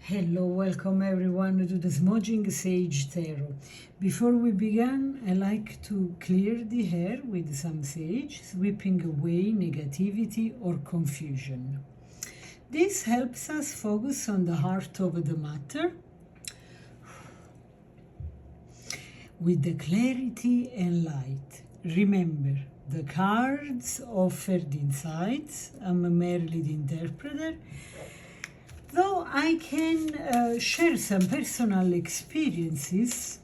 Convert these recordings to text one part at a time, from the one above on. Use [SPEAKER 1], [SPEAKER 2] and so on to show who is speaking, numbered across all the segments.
[SPEAKER 1] Hello, welcome everyone to the Smudging Sage Tarot. Before we begin, I like to clear the hair with some sage, sweeping away negativity or confusion. This helps us focus on the heart of the matter with the clarity and light. Remember, the cards offered insights. I'm merely the interpreter. Though I can share some personal experiences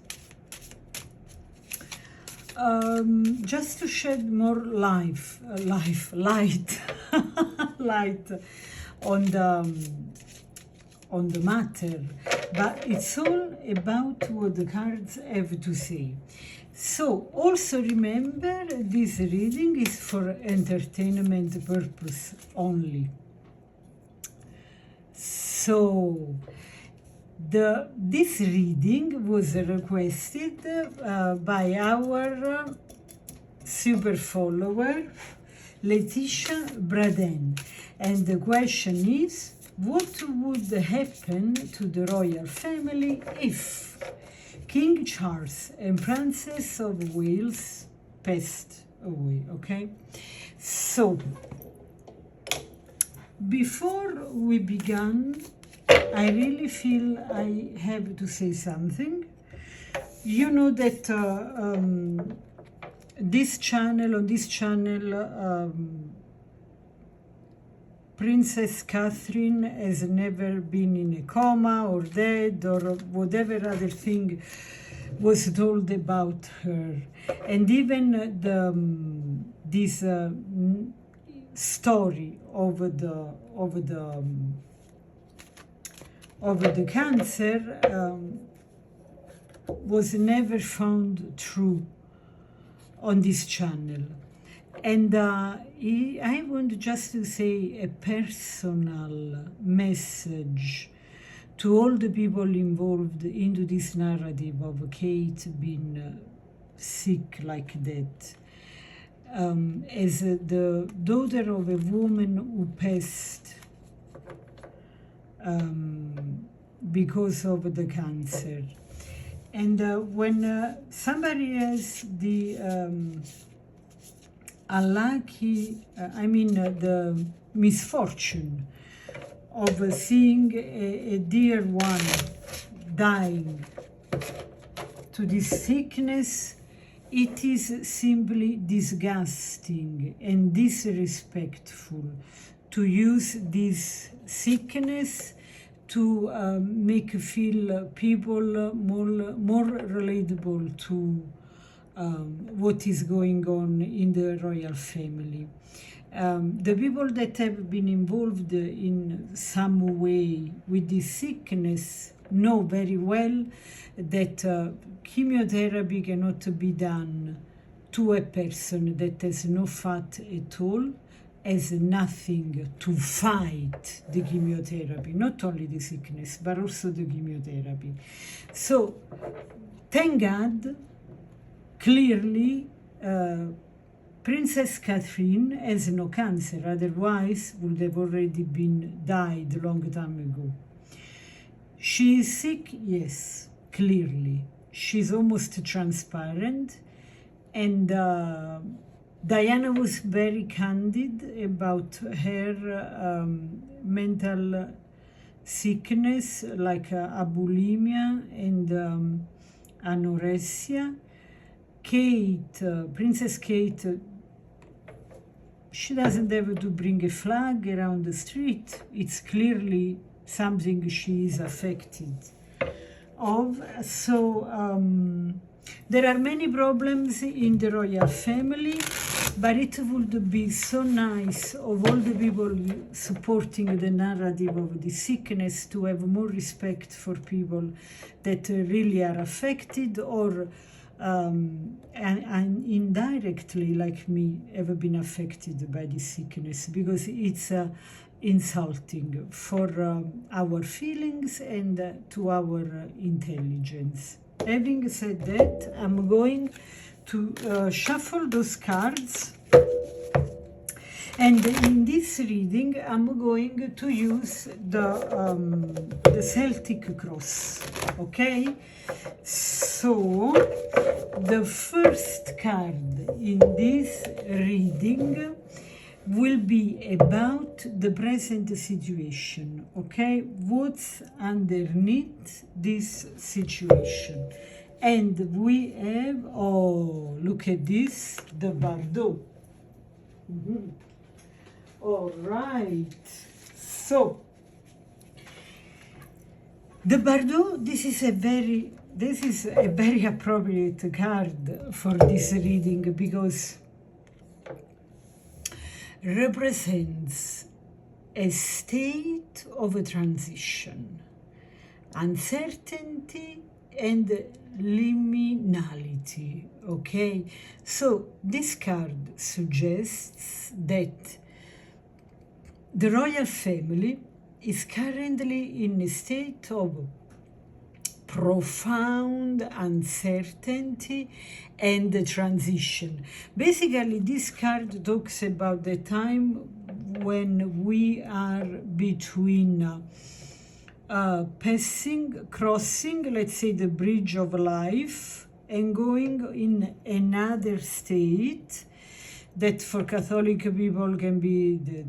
[SPEAKER 1] just to shed more light light on the matter, but it's all about what the cards have to say. So also remember, this reading is for entertainment purpose only. So, this reading was requested by our super follower, Letitia Braden. And the question is, what would happen to the royal family if King Charles and Princess of Wales passed away? Okay? So, before we begin, I really feel I have to say something. You know that on this channel, Princess Catherine has never been in a coma or dead or whatever other thing was told about her. And even this story of the cancer was never found true on this channel. And I want just to say a personal message to all the people involved into this narrative of Kate being sick like that. As the daughter of a woman who passed because of the cancer. And when somebody has the the misfortune of seeing a dear one dying to this sickness, it is simply disgusting and disrespectful to use this sickness to make feel people more relatable to what is going on in the royal family. The people that have been involved in some way with this sickness know very well that chemotherapy cannot be done to a person that has no fat at all, has nothing to fight the chemotherapy, not only the sickness, but also the chemotherapy. So, thank God, clearly, Princess Catherine has no cancer, otherwise would have already been died a long time ago. She is sick, yes, clearly. She's almost transparent, and Diana was very candid about her mental sickness, like abulimia and anorexia. Kate, Princess Kate, she doesn't have to bring a flag around the street. It's clearly something she is affected of. So there are many problems in the royal family, but it would be so nice of all the people supporting the narrative of the sickness to have more respect for people that really are affected or and indirectly, like me, have been affected by this sickness, because it's insulting for our feelings and to our intelligence. Having said that, I'm going to shuffle those cards And in this reading, I'm going to use the Celtic Cross, okay? So, the first card in this reading will be about the present situation, okay? What's underneath this situation? And we have, oh, look at this, the Bardo. All right, so the Bardo, this is a very appropriate card for this reading because represents a state of a transition, uncertainty and liminality, okay? So this card suggests that the royal family is currently in a state of profound uncertainty and transition. Basically, this card talks about the time when we are between crossing, let's say, the bridge of life and going in another state that for Catholic people can be the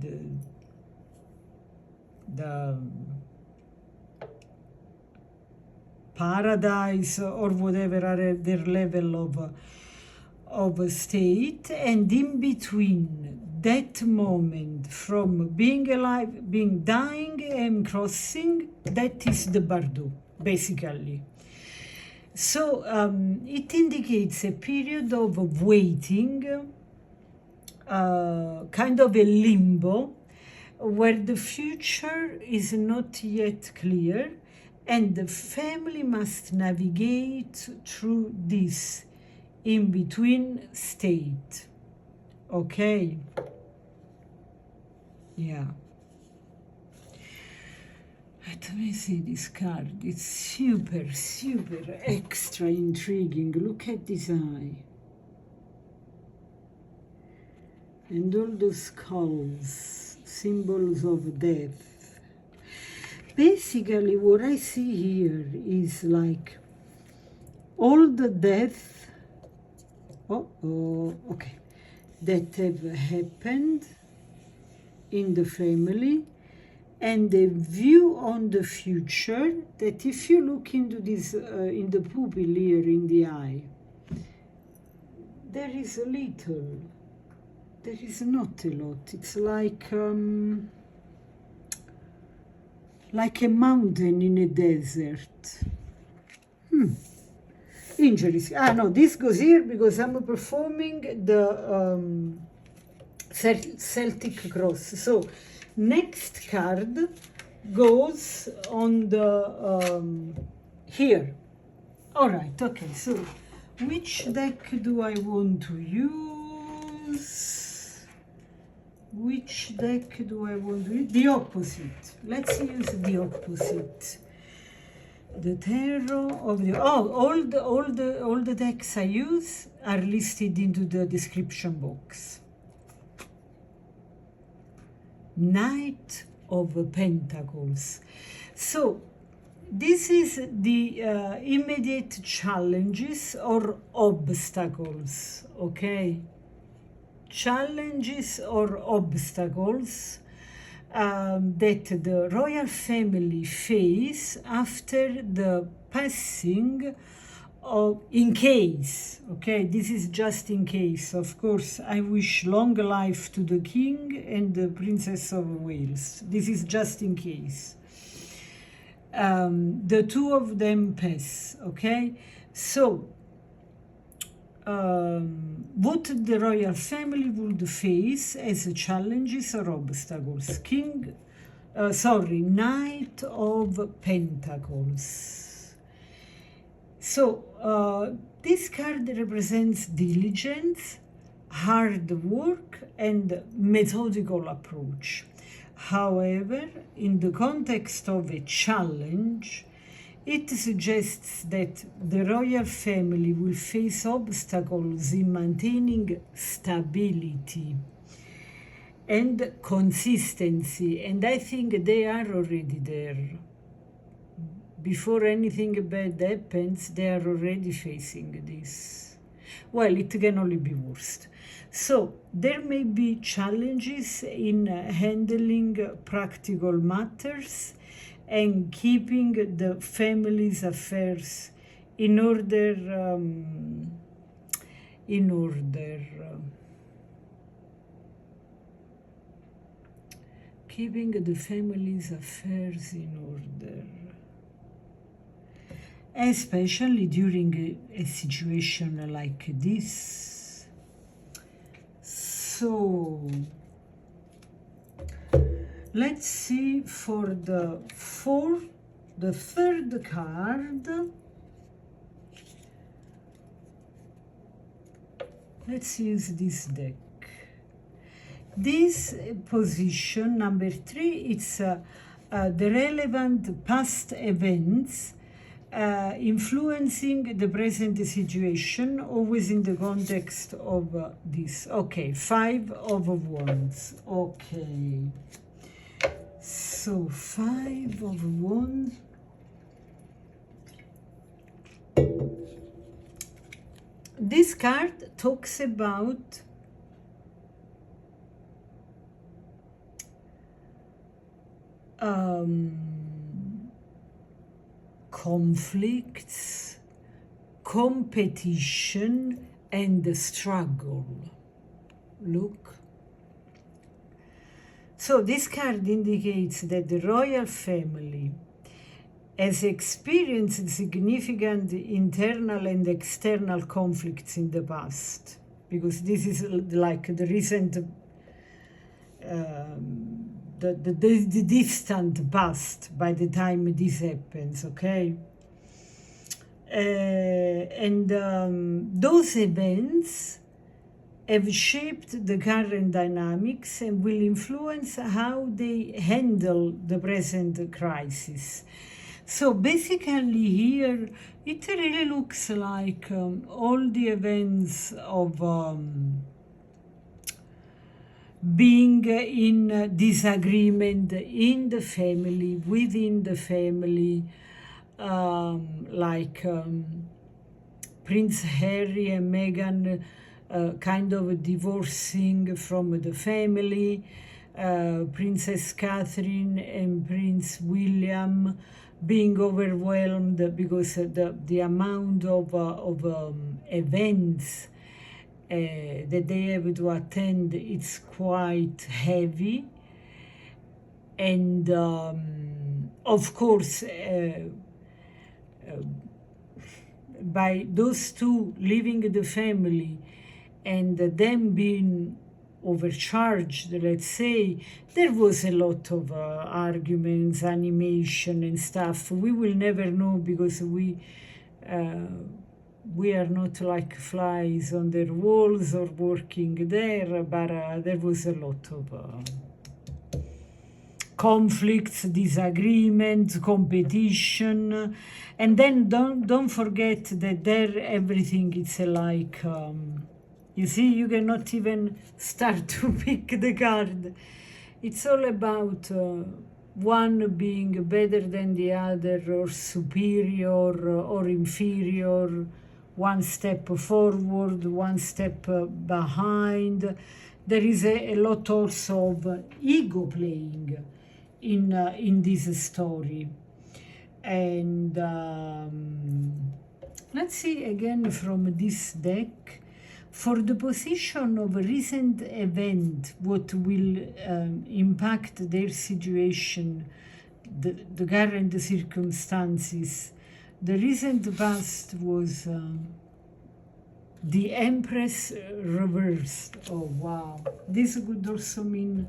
[SPEAKER 1] paradise or whatever are their level of state, and in between that moment from being alive, being dying and crossing, that is the Bardo, basically. So it indicates a period of waiting, kind of a limbo, where the future is not yet clear, and the family must navigate through this in-between state. Okay? Yeah. Let me see this card. It's super, super extra intriguing. Look at this eye. And all those skulls, symbols of death. Basically, what I see here is like all the death, okay, that have happened in the family, and the view on the future, that if you look into this, in the pupil here in the eye, there is a little, there is not a lot. It's like a mountain in a desert. Interesting. Ah, no, this goes here because I'm performing the Celtic Cross. So, next card goes on the here. All right, okay, so which deck do I want to use? Which deck do I want to use? The opposite. Let's use the opposite. The tarot of the all the decks I use are listed into the description box. Knight of Pentacles. So this is the immediate challenges or obstacles, okay? Challenges or obstacles that the royal family face after the passing of, in case, okay, this is just in case. Of course, I wish long life to the king and the Princess of Wales. This is just in case. The two of them pass, okay? So, what the royal family would face as challenges or obstacles. Knight of Pentacles. So, this card represents diligence, hard work, and methodical approach. However, in the context of a challenge, it suggests that the royal family will face obstacles in maintaining stability and consistency. And I think they are already there. Before anything bad happens, they are already facing this. Well, it can only be worse. So there may be challenges in handling practical matters and keeping the family's affairs in order, keeping the family's affairs in order, especially during a situation like this. So let's see for the third card. Let's use this deck. This position, number 3, it's the relevant past events influencing the present situation, always in the context of this. Okay, 5 of Wands. Okay. So 5 of Wands. This card talks about conflicts, competition, and struggle. Look. So this card indicates that the royal family has experienced significant internal and external conflicts in the past, because this is like the recent, the distant past by the time this happens, okay? And those events have shaped the current dynamics and will influence how they handle the present crisis. So basically here, it really looks like all the events of being in disagreement in the family, within the family, like Prince Harry and Meghan kind of divorcing from the family, Princess Catherine and Prince William being overwhelmed because the amount of events that they have to attend, it's quite heavy. And of course, by those two leaving the family and them being overcharged, let's say, there was a lot of arguments, animation and stuff. We will never know because we are not like flies on their walls or working there, but there was a lot of conflicts, disagreements, competition. And then don't forget that there everything is like you see, you cannot even start to pick the card. It's all about one being better than the other, or superior or inferior, one step forward, one step behind. There is a lot also of ego playing in this story. And let's see again from this deck. For the position of a recent event, what will impact their situation, the current circumstances, the recent past was the Empress Reversed. Oh, wow. This could also mean,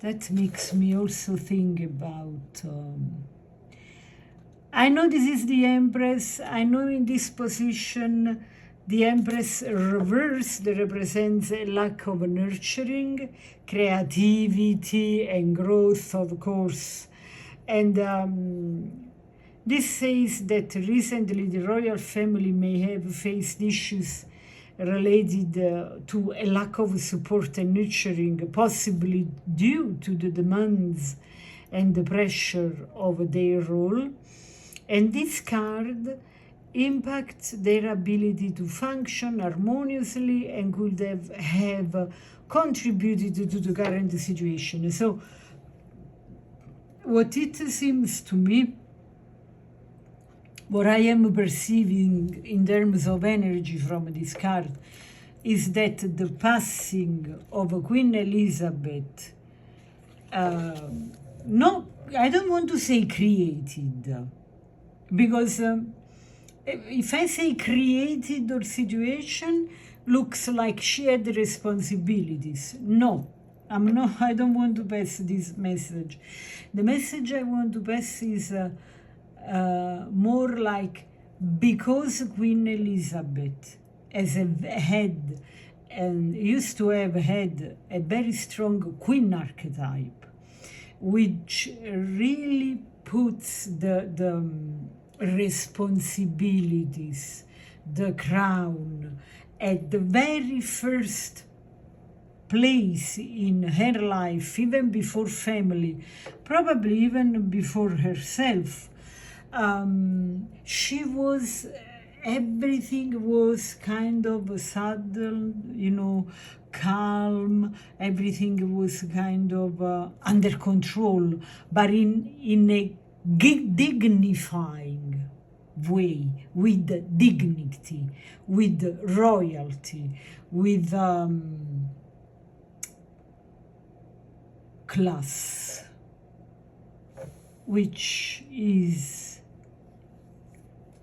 [SPEAKER 1] that makes me also think about, I know this is the Empress, I know in this position, the Empress Reversed represents a lack of nurturing, creativity, and growth, of course. And this says that recently the royal family may have faced issues related to a lack of support and nurturing, possibly due to the demands and the pressure of their role. And this card impacts their ability to function harmoniously and could have contributed to the current situation. So what it seems to me, what I am perceiving in terms of energy from this card, is that the passing of Queen Elizabeth, no, I don't want to say created, because if I say created or situation, looks like she had responsibilities. No, I don't want to pass this message. The message I want to pass is more like, because Queen Elizabeth as a head, and used to have had a very strong queen archetype, which really puts the responsibilities, the crown, at the very first place in her life, even before family, probably even before herself. She was, everything was kind of subtle, you know, calm, everything was kind of under control, but in a dignifying way, with dignity, with royalty, with class, which is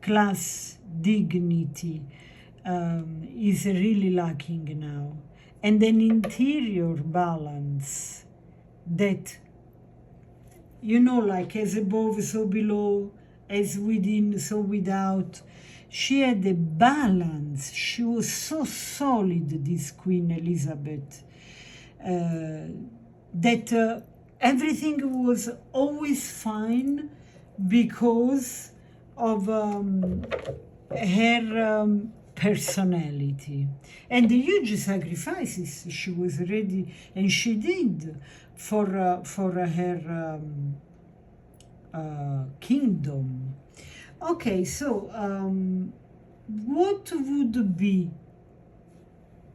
[SPEAKER 1] class, dignity, is really lacking now. And an interior balance that, you know, like as above, so below, as within, so without. She had a balance. She was so solid, this Queen Elizabeth, that everything was always fine because of her personality and the huge sacrifices she was ready, and she did for her kingdom. Okay, so what would be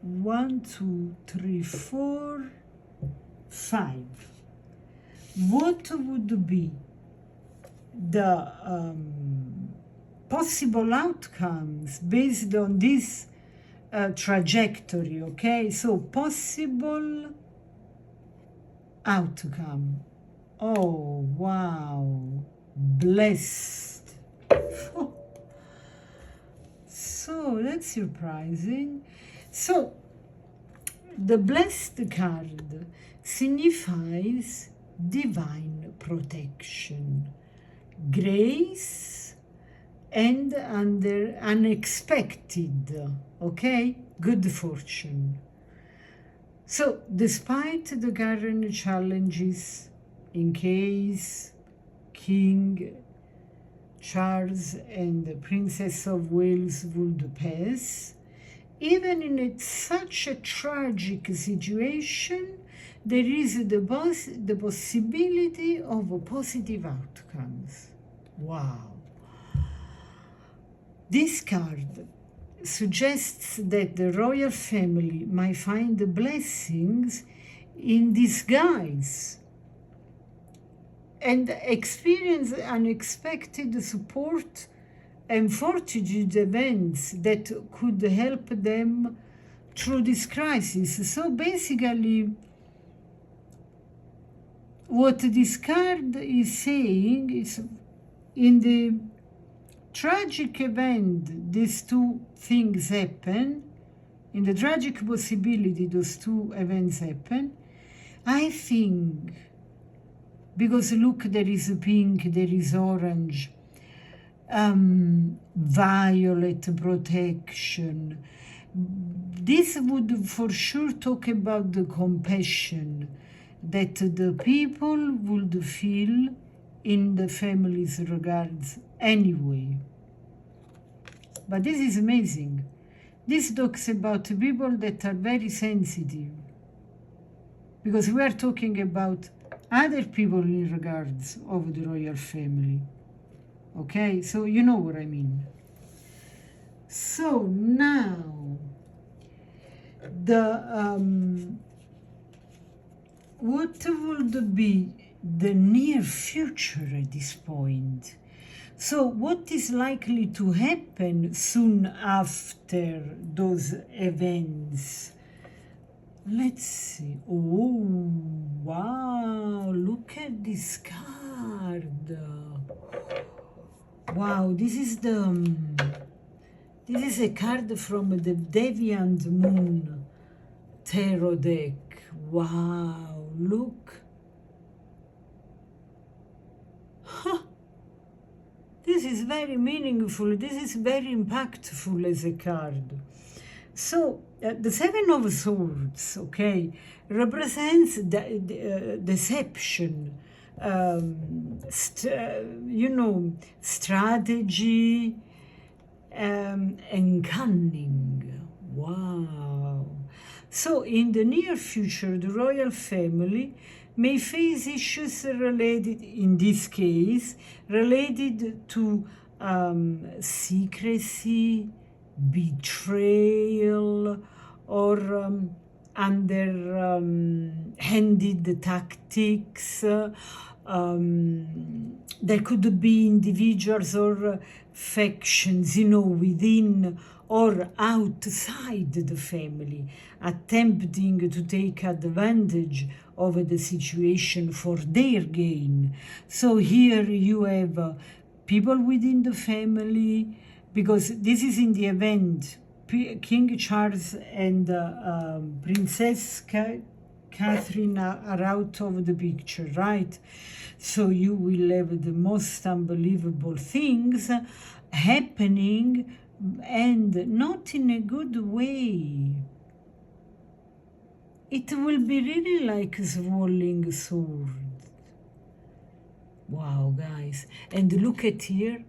[SPEAKER 1] 1, 2, 3, 4, 5? What would be the possible outcomes based on this trajectory? Okay, so possible outcome. Oh, wow, blessed. So that's surprising. So the blessed card signifies divine protection, grace, and under unexpected, okay, good fortune. So despite the current challenges, in case King Charles and the Princess of Wales would pass, even in such a tragic situation, there is the possibility of positive outcomes. Wow. This card suggests that the royal family might find the blessings in disguise and experience unexpected support and fortitude events that could help them through this crisis. So basically, what this card is saying is, in the tragic event these two things happen, in the tragic possibility those two events happen, I think, because look, there is pink, there is orange, violet protection. This would for sure talk about the compassion that the people would feel in the family's regards anyway. But this is amazing, This talks about people that are very sensitive, because we are talking about other people in regards of the royal family. Okay, so you know what I mean. So now, what would be the near future at this point? So what is likely to happen soon after those events? Let's see. Oh, wow, look at this card. Wow, this is a card from the Deviant Moon tarot deck. Wow, look. Huh. This is very meaningful. This is very impactful as a card. So the Seven of Swords, okay, represents deception, strategy, and cunning. Wow. So in the near future, the royal family may face issues related, in this case, related to secrecy, betrayal, or underhanded tactics. There could be individuals or factions, within or outside the family, attempting to take advantage of the situation for their gain. So here you have people within the family, because this is in the event King Charles and Princess Catherine are out of the picture, right? So you will have the most unbelievable things happening, and not in a good way. It will be really like a swallowing sword. Wow, guys. And look at here.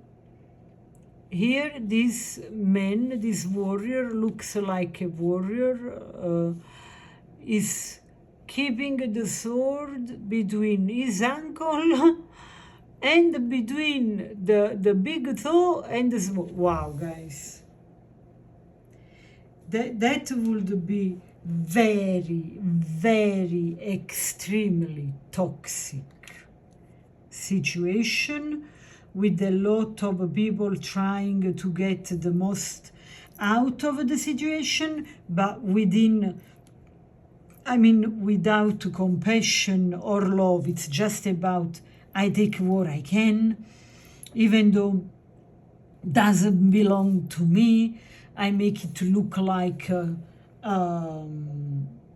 [SPEAKER 1] Here, this man, this warrior, looks like a warrior, is keeping the sword between his ankle and between the big toe and the small. Wow, guys. That would be very, very extremely toxic situation, with a lot of people trying to get the most out of the situation, but without compassion or love. It's just about, I take what I can, even though doesn't belong to me. I make it look like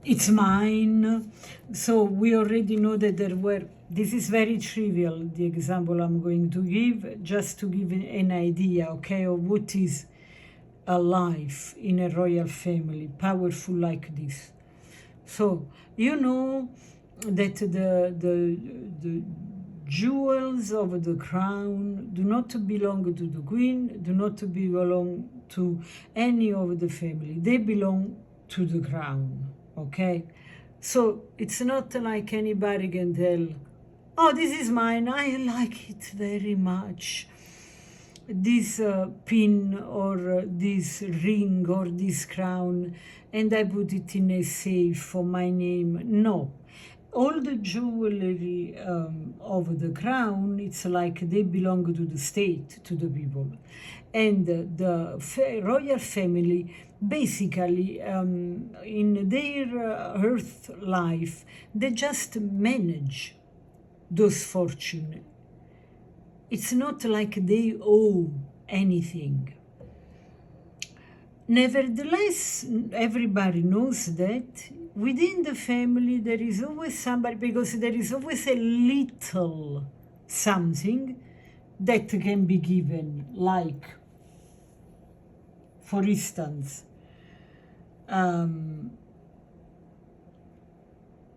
[SPEAKER 1] it's mine. So we already know that there were, this is very trivial, the example I'm going to give, just to give an idea, okay, of what is a life in a royal family, powerful like this. So, you know that the jewels of the crown do not belong to the queen, do not belong to any of the family. They belong to the crown, okay? So it's not like anybody can tell, oh, this is mine, I like it very much, this pin or this ring or this crown, and I put it in a safe for my name. No. All the jewelry of the crown, it's like they belong to the state, to the people. And the royal family, basically, in their earth life, they just manage those fortune. It's not like they owe anything. Nevertheless, everybody knows that within the family there is always somebody, because there is always a little something that can be given, like, for instance, there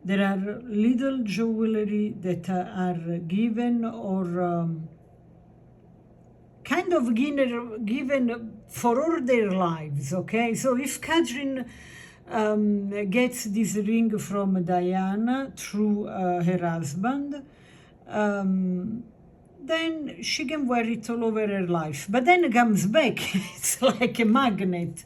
[SPEAKER 1] are little jewelry that are given, or kind of given for all their lives, okay? So if Catherine gets this ring from Diana through her husband, then she can wear it all over her life. But then it comes back. It's like a magnet.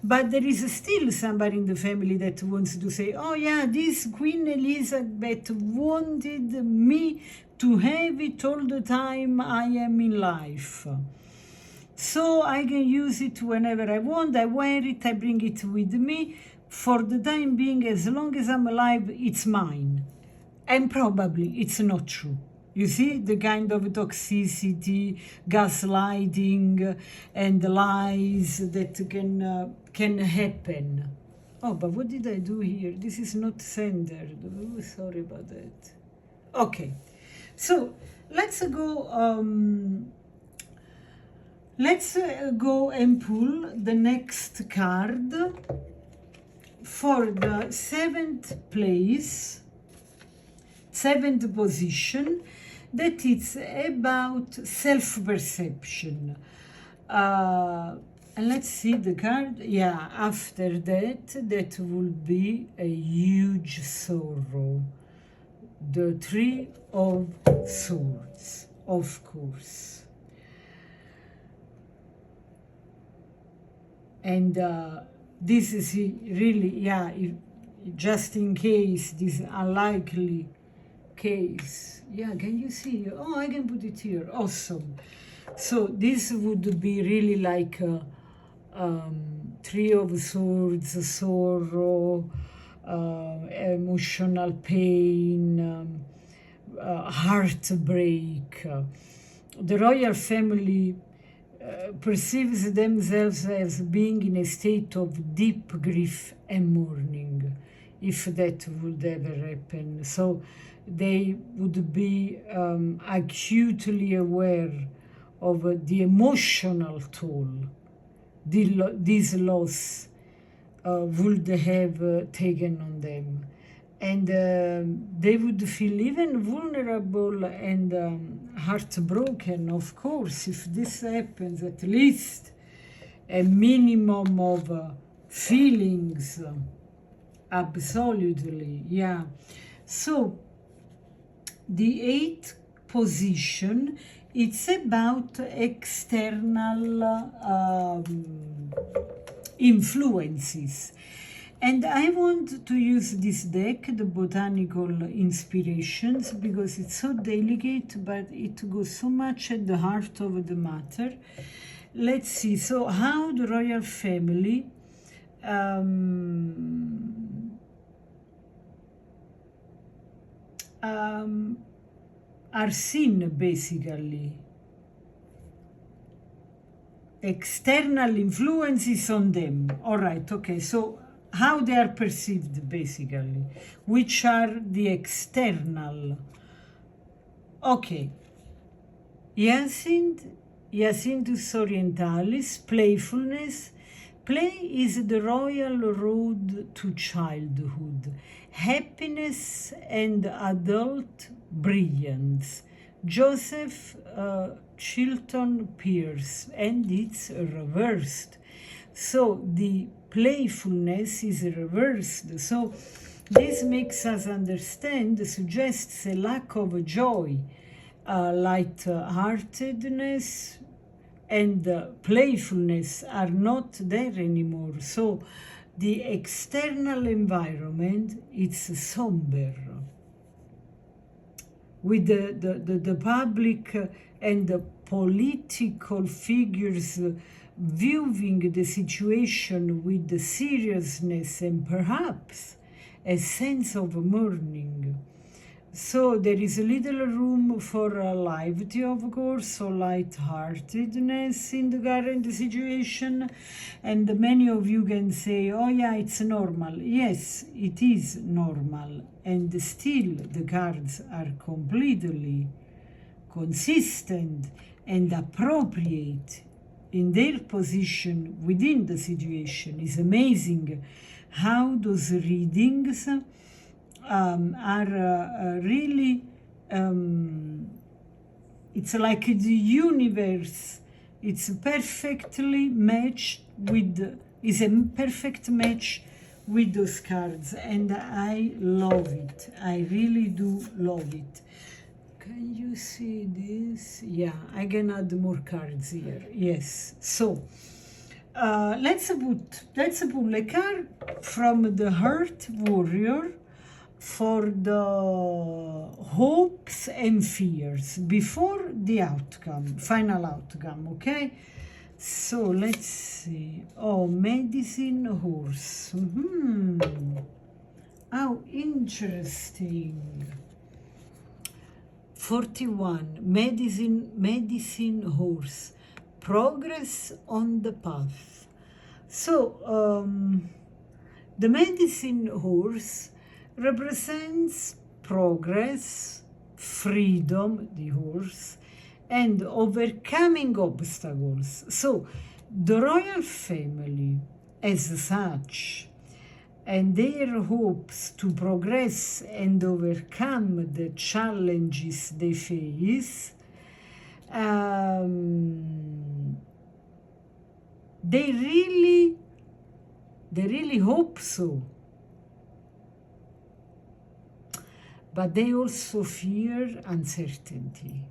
[SPEAKER 1] But there is still somebody in the family that wants to say, oh yeah, this Queen Elizabeth wanted me to have it all the time I am in life. So I can use it whenever I want, I wear it, I bring it with me. For the time being, as long as I'm alive, it's mine. And probably it's not true. You see the kind of toxicity, gaslighting, and lies that can happen. Oh, but what did I do here? This is not centered. Oh, sorry about that. Okay, so let's go. Let's go and pull the next card for the 7th place, 7th position, that it's about self-perception. And let's see the card. Yeah, after that will be a huge sorrow. The 3 of Swords, of course. And this is really, yeah, just in case, this unlikely case. Yeah, can you see? Oh, I can put it here. Awesome. So this would be really like 3 of Swords, sorrow, emotional pain, heartbreak. The royal family perceives themselves as being in a state of deep grief and mourning, if that would ever happen. So they would be acutely aware of the emotional toll this loss would have taken on them. And they would feel even vulnerable and heartbroken, of course, if this happens, at least a minimum of feelings, absolutely, yeah. So the 8th position, it's about external influences. And I want to use this deck, the Botanical Inspirations, because it's so delicate, but it goes so much at the heart of the matter. Let's see, so how the royal family are seen, basically. External influences on them. All right, okay, so how they are perceived, basically, which are the external. Okay, Hyacinthus orientalis, playfulness. Play is the royal road to childhood, happiness and adult brilliance. Joseph Chilton Pierce, and it's reversed. So the playfulness is reversed. So this makes us understand, suggests a lack of joy, light-heartedness and playfulness are not there anymore. So the external environment, it's somber. With the public and the political figures viewing the situation with the seriousness and perhaps a sense of mourning. So there is little room for levity, of course, or light-heartedness in the current situation. And many of you can say, oh yeah, it's normal. Yes, it is normal. And still the cards are completely consistent and appropriate in their position within the situation. It's amazing how those readings are really, it's like the universe It's perfectly matched with, is a perfect match with those cards, and I love it. I really do love it. Can you see this? Yeah, I can add more cards here. Yes. So let's pull a card from the Heart Warrior for the hopes and fears before the outcome, final outcome, okay? So let's see. Oh, Medicine Horse. How interesting. 41, Medicine Horse. Progress on the path. So, the Medicine Horse represents progress, freedom, the horse, and overcoming obstacles. So the royal family as such and their hopes to progress and overcome the challenges they face, they really hope so. But they also fear uncertainty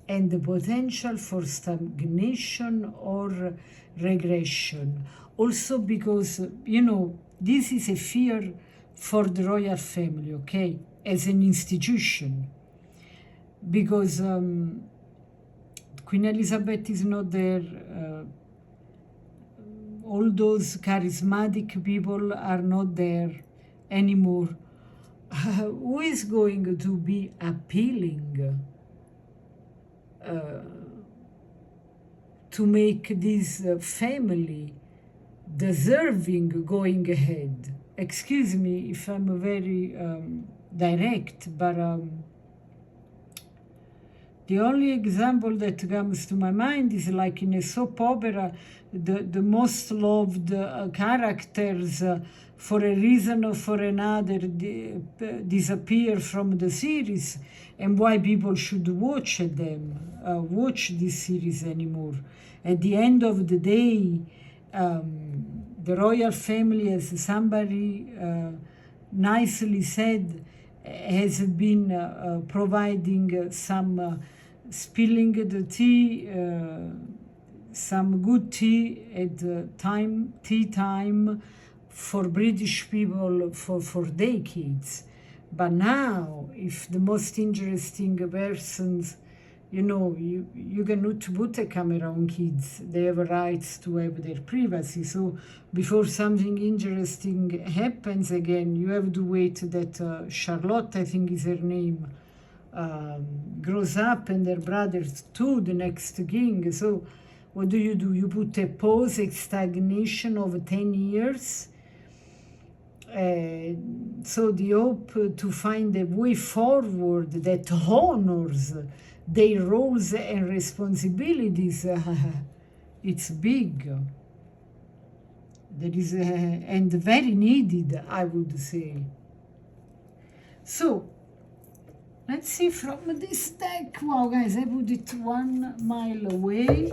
[SPEAKER 1] and the potential for stagnation or regression. Also because, you know, this is a fear for the royal family, okay, as an institution. Because Queen Elizabeth is not there, all those charismatic people are not there anymore. Who is going to be appealing to make this family deserving going ahead? Excuse me if I'm very direct, but the only example that comes to my mind is like in a soap opera, the most loved characters for a reason or for another disappear from the series, and why people should watch them, watch this series anymore. At the end of the day, the royal family, as somebody nicely said, has been providing some spilling the tea, some good tea at tea time for British people for decades. But now, if the most interesting persons, you know, you cannot put a camera on kids. They have rights to have their privacy. So before something interesting happens again, you have to wait that Charlotte, I think is her name, grows up, and their brothers too, the next king. So what do? You put a pause, a stagnation of 10 years. So the hope to find a way forward that honors their roles and responsibilities, it's big. There is and very needed, I would say. So let's see from this deck. Wow, guys, I put it 1 mile away.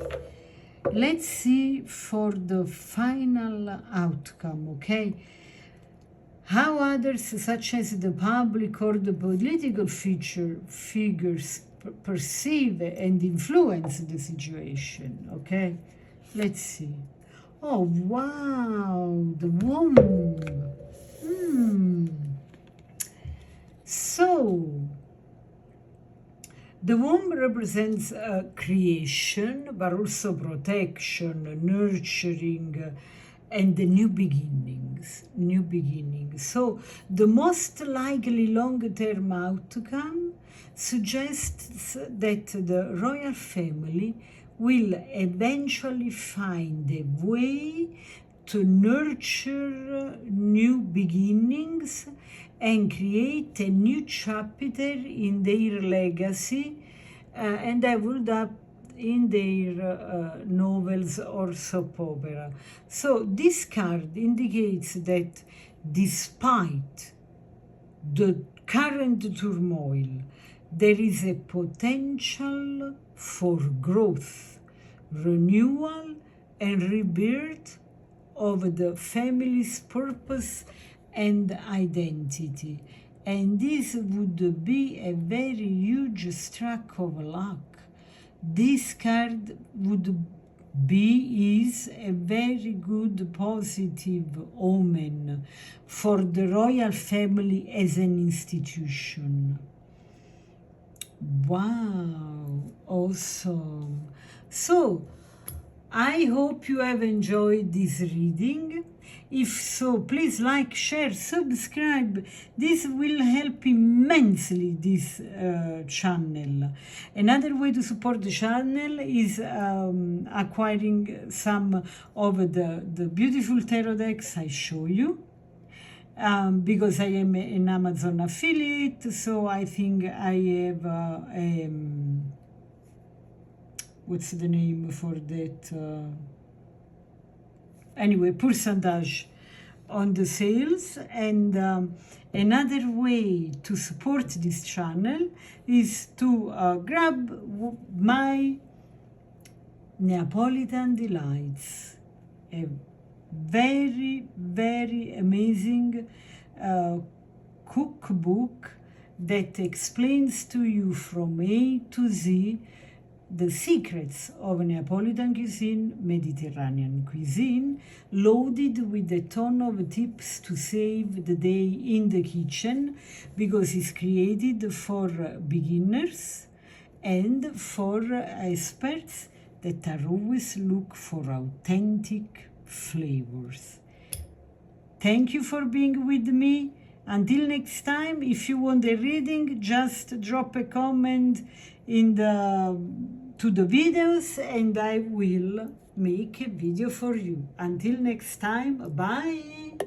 [SPEAKER 1] Let's see for the final outcome, okay? How others, such as the public or the political figures, perceive and influence the situation, okay? Let's see. Oh, wow, the womb. So, the womb represents creation, but also protection, nurturing, and the new beginnings. So the most likely long-term outcome suggests that the royal family will eventually find a way to nurture new beginnings and create a new chapter in their legacy, and I would up in their novels or soap opera. So this card indicates that despite the current turmoil, there is a potential for growth, renewal and rebirth of the family's purpose and identity. And this would be a very huge stroke of luck. This card is a very good positive omen for the royal family as an institution. Wow, awesome. So, I hope you have enjoyed this reading. If so, please like, share, subscribe. This will help immensely this channel. Another way to support the channel is acquiring some of the beautiful tarot decks I show you. Because I am an Amazon affiliate, so I think I have what's the name for that? Anyway, percentage on the sales. And another way to support this channel is to grab my Neapolitan Delights, a very, very amazing cookbook that explains to you from A to Z the secrets of Neapolitan cuisine, Mediterranean cuisine, loaded with a ton of tips to save the day in the kitchen, because it's created for beginners and for experts that are always look for authentic flavors. Thank you for being with me. Until next time, if you want a reading, just drop a comment in to the videos and I will make a video for you. Until next time, bye.